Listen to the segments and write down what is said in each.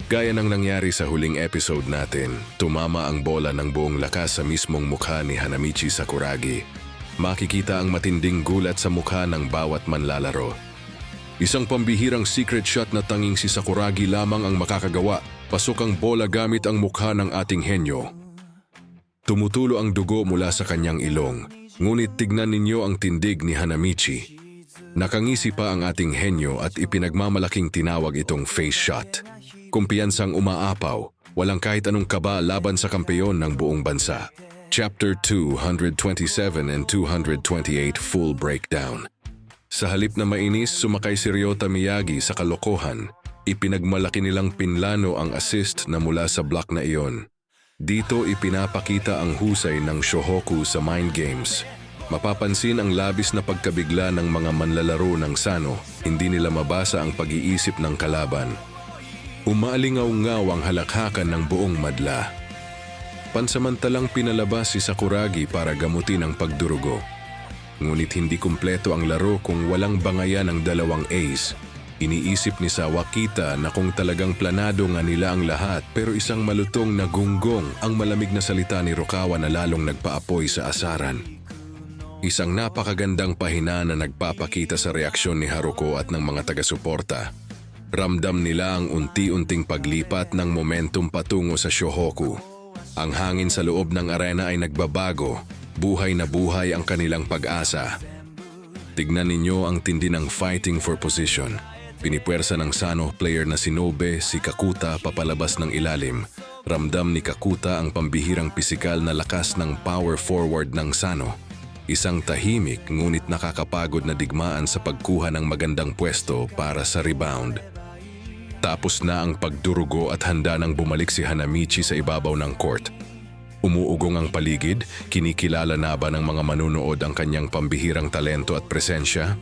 Gaya ng nangyari sa huling episode natin, tumama ang bola ng buong lakas sa mismong mukha ni Hanamichi Sakuragi. Makikita ang matinding gulat sa mukha ng bawat manlalaro. Isang pambihirang secret shot na tanging si Sakuragi lamang ang makakagawa. Pasok ang bola gamit ang mukha ng ating henyo. Tumutulo ang dugo mula sa kanyang ilong, ngunit tignan ninyo ang tindig ni Hanamichi. Nakangisi pa ang ating henyo at ipinagmamalaking tinawag itong face shot. Kumpiyansang umaapaw, walang kahit anong kaba laban sa kampeyon ng buong bansa. Chapter 227 and 228 Full Breakdown. Sa halip na mainis, sumakay si Ryota Miyagi sa kalokohan. Ipinagmalaki nilang pinlano ang assist na mula sa block na iyon. Dito ipinapakita ang husay ng Shohoku sa mind games. Mapapansin ang labis na pagkabigla ng mga manlalaro ng Sano. Hindi nila mabasa ang pag-iisip ng kalaban. Umaalingaw-ngaw ang halakhakan ng buong madla. Pansamantalang pinalabas si Sakuragi para gamutin ang pagdurugo. Ngunit hindi kumpleto ang laro kung walang bangayan ng dalawang ace. Iniisip ni Sawakita na kung talagang planado nga nila ang lahat pero isang malutong na gunggong ang malamig na salita ni Rukawa na lalong nagpaapoy sa asaran. Isang napakagandang pahina na nagpapakita sa reaksyon ni Haruko at ng mga taga-suporta. Ramdam nila ang unti-unting paglipat ng momentum patungo sa Shohoku. Ang hangin sa loob ng arena ay nagbabago, buhay na buhay ang kanilang pag-asa. Tignan ninyo ang tindi ng fighting for position. Pinipwersa ng Sano player na si Nobe, si Kakuta papalabas ng ilalim. Ramdam ni Kakuta ang pambihirang pisikal na lakas ng power forward ng Sano. Isang tahimik ngunit nakakapagod na digmaan sa pagkuha ng magandang pwesto para sa rebound. Tapos na ang pagdurugo at handa nang bumalik si Hanamichi sa ibabaw ng court. Umuugong ang paligid, kinikilala na ba ng mga manunood ang kanyang pambihirang talento at presensya?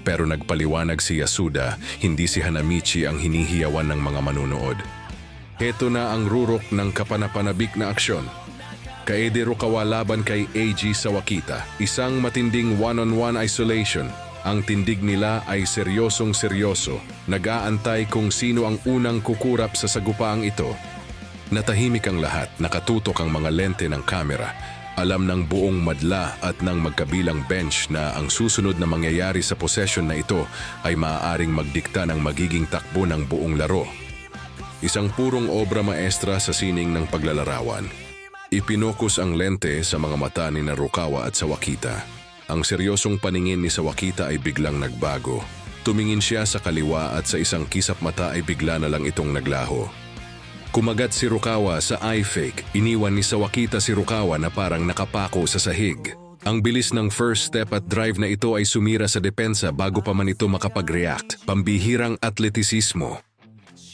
Pero nagpaliwanag si Yasuda, hindi si Hanamichi ang hinihiyawan ng mga manunood. Heto na ang rurok ng kapanapanabik na aksyon. Kaede Rukawa laban kay AG Sawakita, isang matinding one-on-one isolation. Ang tindig nila ay seryosong-seryoso, nag-aantay kung sino ang unang kukurap sa sagupaang ito. Natahimik ang lahat, nakatutok ang mga lente ng kamera. Alam ng buong madla at ng magkabilang bench na ang susunod na mangyayari sa possession na ito ay maaaring magdikta ng magiging takbo ng buong laro. Isang purong obra maestra sa sining ng paglalarawan. Ipinokus ang lente sa mga mata ni Rukawa at Sawakita. Ang seryosong paningin ni Sawakita ay biglang nagbago. Tumingin siya sa kaliwa at sa isang kisap mata ay bigla na lang itong naglaho. Kumagat si Rukawa sa eye fake. Iniwan ni Sawakita si Rukawa na parang nakapako sa sahig. Ang bilis ng first step at drive na ito ay sumira sa depensa bago pa man ito makapag-react. Pambihirang atletisismo.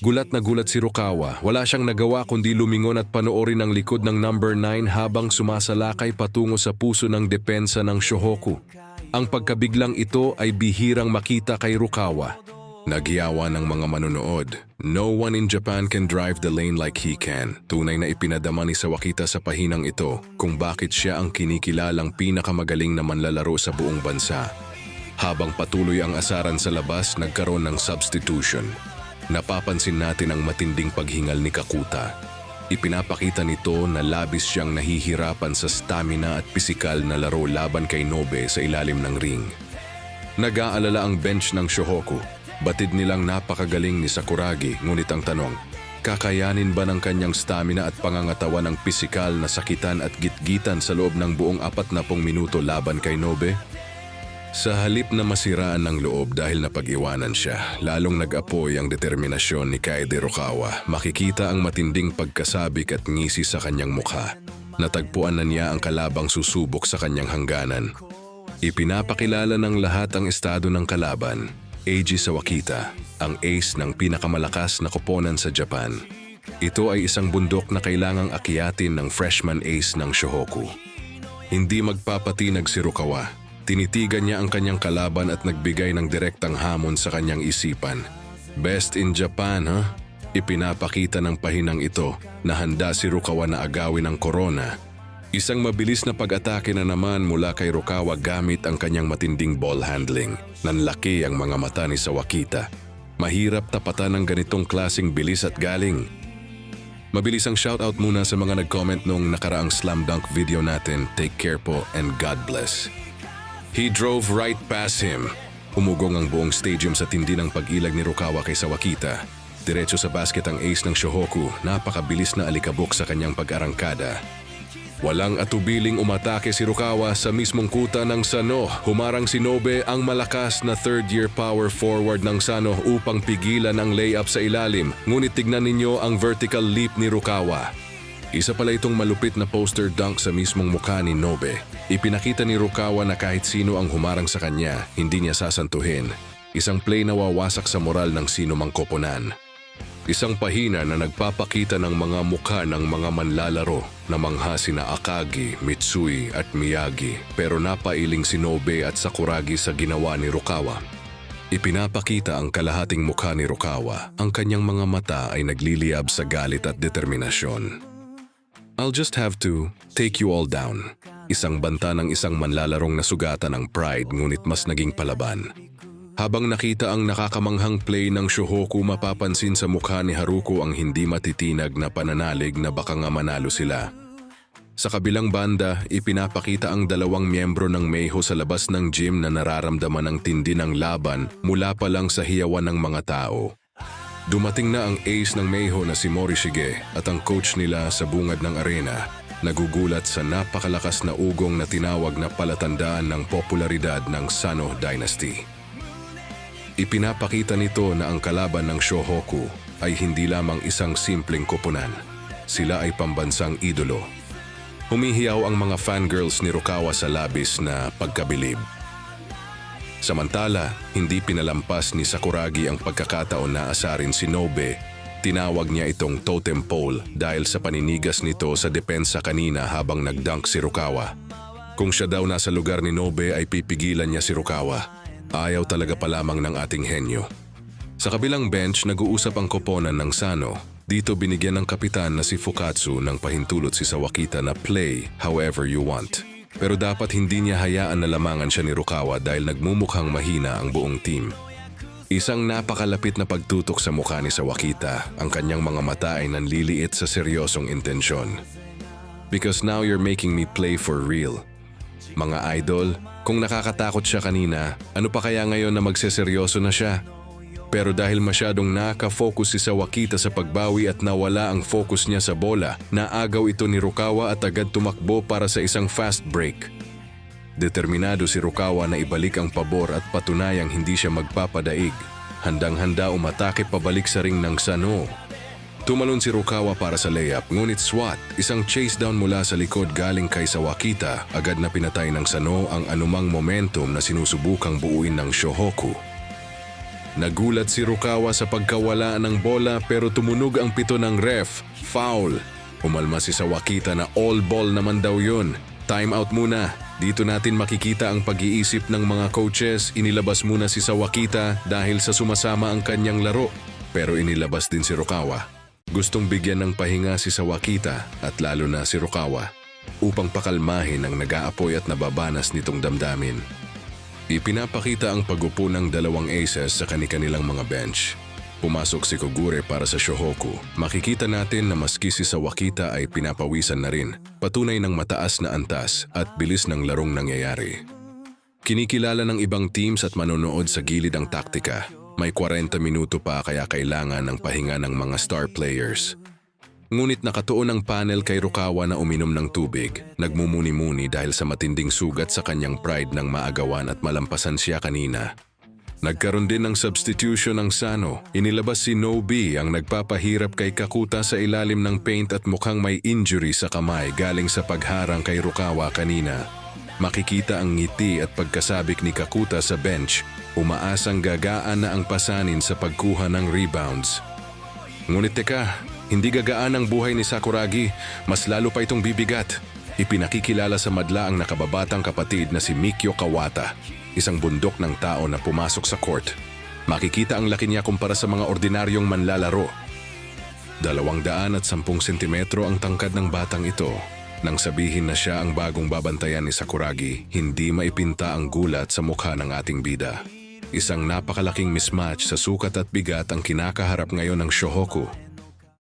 Gulat na gulat si Rukawa. Wala siyang nagawa kundi lumingon at panoorin ang likod ng number 9 habang sumasalakay patungo sa puso ng depensa ng Shohoku. Ang pagkabiglang ito ay bihirang makita kay Rukawa. Nagyawa ng mga manunood. No one in Japan can drive the lane like he can. Tunay na ipinadama ni Sawakita sa pahinang ito kung bakit siya ang kinikilalang pinakamagaling na manlalaro sa buong bansa. Habang patuloy ang asaran sa labas, nagkaroon ng substitution. Napapansin natin ang matinding paghingal ni Kakuta. Ipinapakita nito na labis siyang nahihirapan sa stamina at pisikal na laro laban kay Nobe sa ilalim ng ring. Nag-aalala ang bench ng Shohoku. Batid nilang napakagaling ni Sakuragi, ngunit ang tanong, kakayanin ba ng kanyang stamina at pangangatawan ang pisikal na sakitan at gitgitan sa loob ng buong 40 minuto laban kay Nobe? Sa halip na masiraan ng loob dahil napag-iwanan siya, lalong nag-apoy ang determinasyon ni Kaede Rukawa. Makikita ang matinding pagkasabik at ngisi sa kanyang mukha. Natagpuan na niya ang kalabang susubok sa kanyang hangganan. Ipinapakilala ng lahat ang estado ng kalaban. Eiji Sawakita, ang ace ng pinakamalakas na koponan sa Japan. Ito ay isang bundok na kailangang akyatin ng freshman ace ng Shohoku. Hindi magpapatinag si Rukawa. Tinitigan niya ang kanyang kalaban at nagbigay ng direktang hamon sa kanyang isipan. Best in Japan, ha? Ipinapakita ng pahinang ito na handa si Rukawa na agawin ang corona. Isang mabilis na pag-atake na naman mula kay Rukawa gamit ang kanyang matinding ball handling. Nanlaki ang mga mata ni Sawakita. Mahirap tapatan ng ganitong klaseng bilis at galing. Mabilis ang shoutout muna sa mga nag-comment nung nakaraang slam dunk video natin. Take care po and God bless. He drove right past him. Humugong ang buong stadium sa tindi ng pag-ilag ni Rukawa kay Sawakita. Diretso sa basket ang ace ng Shohoku, napakabilis na alikabok sa kanyang pag-arangkada. Walang atubiling umatake si Rukawa sa mismong kuta ng Sano. Humarang si Nobe ang malakas na third-year power forward ng Sano upang pigilan ang layup sa ilalim. Ngunit tignan ninyo ang vertical leap ni Rukawa. Isa pala itong malupit na poster dunk sa mismong mukha ni Nobe. Ipinakita ni Rukawa na kahit sino ang humarang sa kanya, hindi niya sasantuhin. Isang play na wawasak sa moral ng sino mang koponan. Isang pahina na nagpapakita ng mga mukha ng mga manlalaro na mangha sina Akagi, Mitsui at Miyagi, pero napailing si Nobe at Sakuragi sa ginawa ni Rukawa. Ipinapakita ang kalahating mukha ni Rukawa. Ang kanyang mga mata ay nagliliyab sa galit at determinasyon. I'll just have to take you all down. Isang banta ng isang manlalarong nasugatan ng pride ngunit mas naging palaban. Habang nakita ang nakakamanghang play ng Shohoku, mapapansin sa mukha ni Haruko ang hindi matitinag na pananalig na baka nga manalo sila. Sa kabilang banda, ipinapakita ang dalawang miyembro ng Meiho sa labas ng gym na nararamdaman ang tindi ng laban mula pa lang sa hiyawan ng mga tao. Dumating na ang ace ng Meiho na si Morishige at ang coach nila sa bungad ng arena. Nagugulat sa napakalakas na ugong na tinawag na palatandaan ng popularidad ng Sano Dynasty. Ipinapakita nito na ang kalaban ng Shohoku ay hindi lamang isang simpleng koponan. Sila ay pambansang idolo. Humihiyaw ang mga fangirls ni Rukawa sa labis na pagkabilib. Samantala, hindi pinalampas ni Sakuragi ang pagkakataon na asarin si Nobe. Tinawag niya itong totem pole dahil sa paninigas nito sa depensa kanina habang nagdunk si Rukawa. Kung siya daw nasa lugar ni Nobe ay pipigilan niya si Rukawa. Ayaw talaga pa lamang ng ating henyo. Sa kabilang bench, nag-uusap ang koponan ng Sano. Dito binigyan ng kapitan na si Fukatsu ng pahintulot si Sawakita na play however you want. Pero dapat hindi niya hayaan na lamangan siya ni Rukawa dahil nagmumukhang mahina ang buong team. Isang napakalapit na pagtutok sa mukha ni Sawakita. Ang kanyang mga mata ay nanliliit sa seryosong intensyon. Because now you're making me play for real. Mga idol, kung nakakatakot siya kanina, ano pa kaya ngayon na magseseryoso na siya? Pero dahil masyadong nakafocus si Sawakita sa pagbawi at nawala ang focus niya sa bola, naagaw ito ni Rukawa at agad tumakbo para sa isang fast break. Determinado si Rukawa na ibalik ang pabor at patunayang hindi siya magpapadaig. Handang-handa umatake pabalik sa ring ng Sano. Tumalon si Rukawa para sa layup, ngunit swat, isang chase down mula sa likod galing kay Sawakita, agad na pinatay ng Sano ang anumang momentum na sinusubukang buuin ng Shohoku. Nagulat si Rukawa sa pagkawala ng bola pero tumunog ang pito ng ref. Foul. Umalma si Sawakita na all ball naman daw yun. Time out muna. Dito natin makikita ang pag-iisip ng mga coaches. Inilabas muna si Sawakita dahil sa sumasama ang kanyang laro. Pero inilabas din si Rukawa. Gustong bigyan ng pahinga si Sawakita at lalo na si Rukawa upang pakalmahin ang nag-aapoy at nababanas nitong damdamin. Ipinapakita ang pagupo ng dalawang aces sa kani-kanilang mga bench. Pumasok si Kogure para sa Shohoku. Makikita natin na maski si Sawakita ay pinapawisan na rin, patunay ng mataas na antas at bilis ng larong nangyayari. Kinikilala ng ibang teams at manonood sa gilid ang taktika. May 40 minuto pa kaya kailangan ng pahinga ng mga star players. Ngunit nakatuon ang panel kay Rukawa na uminom ng tubig. Nagmumuni-muni dahil sa matinding sugat sa kanyang pride ng maagawan at malampasan siya kanina. Nagkaroon din ng substitution ng Sano. Inilabas si Nobe ang nagpapahirap kay Kakuta sa ilalim ng paint at mukhang may injury sa kamay galing sa pagharang kay Rukawa kanina. Makikita ang ngiti at pagkasabik ni Kakuta sa bench. Umaasang gagaan na ang pasanin sa pagkuha ng rebounds. Ngunit teka, hindi gagaan ang buhay ni Sakuragi, mas lalo pa itong bibigat. Ipinakikilala sa madla ang nakababatang kapatid na si Mikyo Kawata, isang bundok ng tao na pumasok sa court. Makikita ang laki niya kumpara sa mga ordinaryong manlalaro. 210 sentimetro ang tangkad ng batang ito. Nang sabihin na siya ang bagong babantayan ni Sakuragi, hindi maipinta ang gulat sa mukha ng ating bida. Isang napakalaking mismatch sa sukat at bigat ang kinakaharap ngayon ng Shohoku.